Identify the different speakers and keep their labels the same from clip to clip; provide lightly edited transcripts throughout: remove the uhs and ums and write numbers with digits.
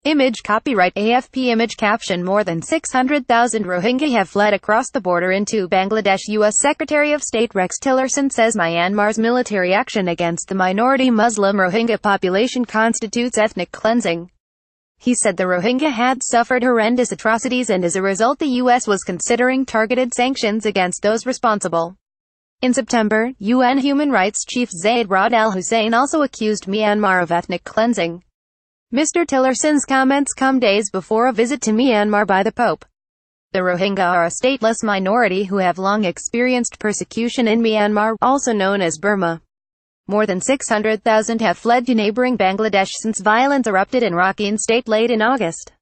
Speaker 1: Image copyright AFP image caption More than 600,000 Rohingya have fled across the border into Bangladesh. U.S. Secretary of State Rex Tillerson says Myanmar's military action against the minority Muslim Rohingya population constitutes ethnic cleansing. He said the Rohingya had suffered horrendous atrocities and as a result the U.S. was considering targeted sanctions against those responsible. In September, UN Human Rights Chief Zeid Ra'ad Al Hussein also accused Myanmar of ethnic cleansing. Mr. Tillerson's comments come days before a visit to Myanmar by the Pope. The Rohingya are a stateless minority who have long experienced persecution in Myanmar, also known as Burma. More than 600,000 have fled to neighboring Bangladesh since violence erupted in Rakhine State late in August.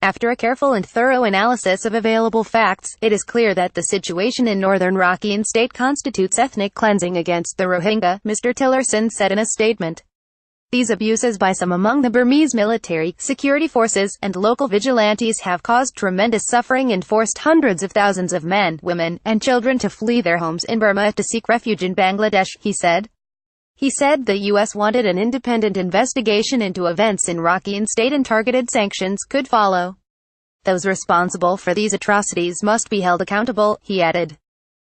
Speaker 1: After a careful and thorough analysis of available facts, it is clear that the situation in northern Rakhine State constitutes ethnic cleansing against the Rohingya, Mr. Tillerson said in a statement. These abuses by some among the Burmese military, security forces, and local vigilantes have caused tremendous suffering and forced hundreds of thousands of men, women, and children to flee their homes in Burma to seek refuge in Bangladesh, he said. He said the U.S. wanted an independent investigation into events in Rakhine State and targeted sanctions could follow. Those responsible for these atrocities must be held accountable, he added.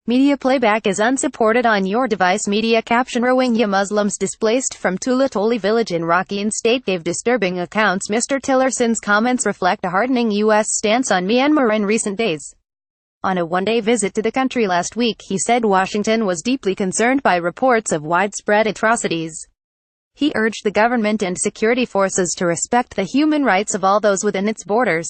Speaker 1: Media playback is unsupported on your device. Media caption Rohingya Muslims displaced from Tulatoli village in Rakhine State gave disturbing accounts. Mr. Tillerson's comments reflect a hardening U.S. stance on Myanmar in recent days. On a one-day visit to the country last week, he said Washington was deeply concerned by reports of widespread atrocities. He urged the government and security forces to respect the human rights of all those within its borders.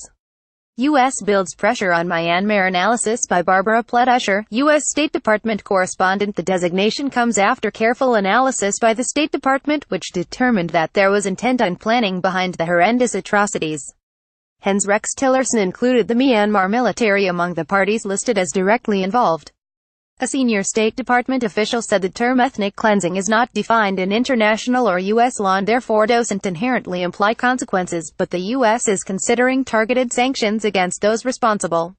Speaker 1: U.S. builds pressure on Myanmar. Analysis by Barbara Plettusher, U.S. State Department correspondent. The designation comes after careful analysis by the State Department, which determined that there was intent and planning behind the horrendous atrocities. Hence Rex Tillerson included the Myanmar military among the parties listed as directly involved. A senior State Department official said the term ethnic cleansing is not defined in international or U.S. law and therefore doesn't inherently imply consequences, but the U.S. is considering targeted sanctions against those responsible.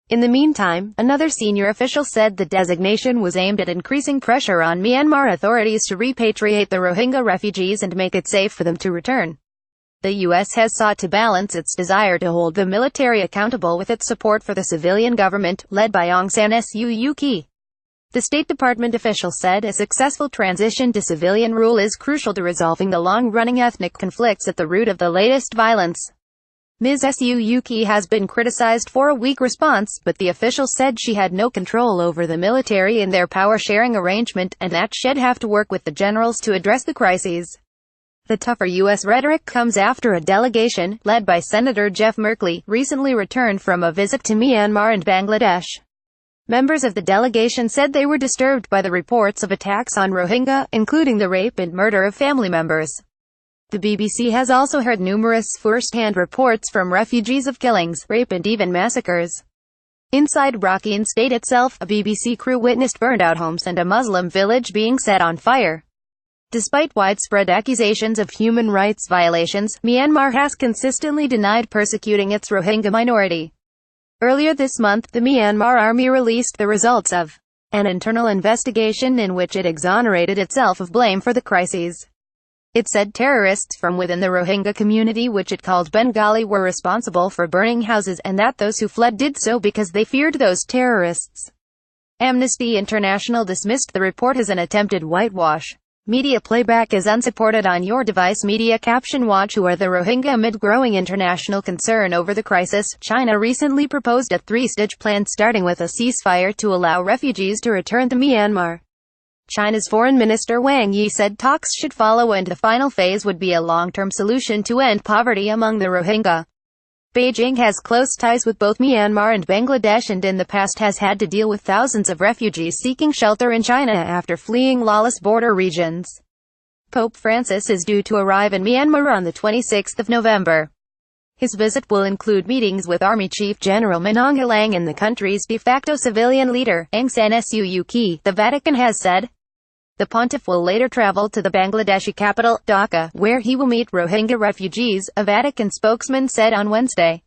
Speaker 1: In the meantime, another senior official said the designation was aimed at increasing pressure on Myanmar authorities to repatriate the Rohingya refugees and make it safe for them to return. The U.S. has sought to balance its desire to hold the military accountable with its support for the civilian government, led by Aung San Suu Kyi. The State Department official said a successful transition to civilian rule is crucial to resolving the long-running ethnic conflicts at the root of the latest violence. Ms. Suu Kyi has been criticized for a weak response, but the official said she had no control over the military and their power-sharing arrangement, and that she'd have to work with the generals to address the crises. The tougher U.S. rhetoric comes after a delegation, led by Senator Jeff Merkley, recently returned from a visit to Myanmar and Bangladesh. Members of the delegation said they were disturbed by the reports of attacks on Rohingya, including the rape and murder of family members. The BBC has also heard numerous first-hand reports from refugees of killings, rape and even massacres. Inside Rakhine State itself, a BBC crew witnessed burned-out homes and a Muslim village being set on fire. Despite widespread accusations of human rights violations, Myanmar has consistently denied persecuting its Rohingya minority. Earlier this month, the Myanmar army released the results of an internal investigation in which it exonerated itself of blame for the crises. It said terrorists from within the Rohingya community, which it called Bengali, were responsible for burning houses, and that those who fled did so because they feared those terrorists. Amnesty International dismissed the report as an attempted whitewash. Media playback is unsupported on your device. Media caption Watch Who are the Rohingya. Amid growing international concern over the crisis, China recently proposed a three-stage plan starting with a ceasefire to allow refugees to return to Myanmar. China's Foreign Minister Wang Yi said talks should follow and the final phase would be a long-term solution to end poverty among the Rohingya. Beijing has close ties with both Myanmar and Bangladesh and in the past has had to deal with thousands of refugees seeking shelter in China after fleeing lawless border regions. Pope Francis is due to arrive in Myanmar on the 26th of November. His visit will include meetings with Army Chief General Min Aung Hlaing and the country's de facto civilian leader, Aung San Suu Kyi, the Vatican has said. The pontiff will later travel to the Bangladeshi capital, Dhaka, where he will meet Rohingya refugees, a Vatican spokesman said on Wednesday.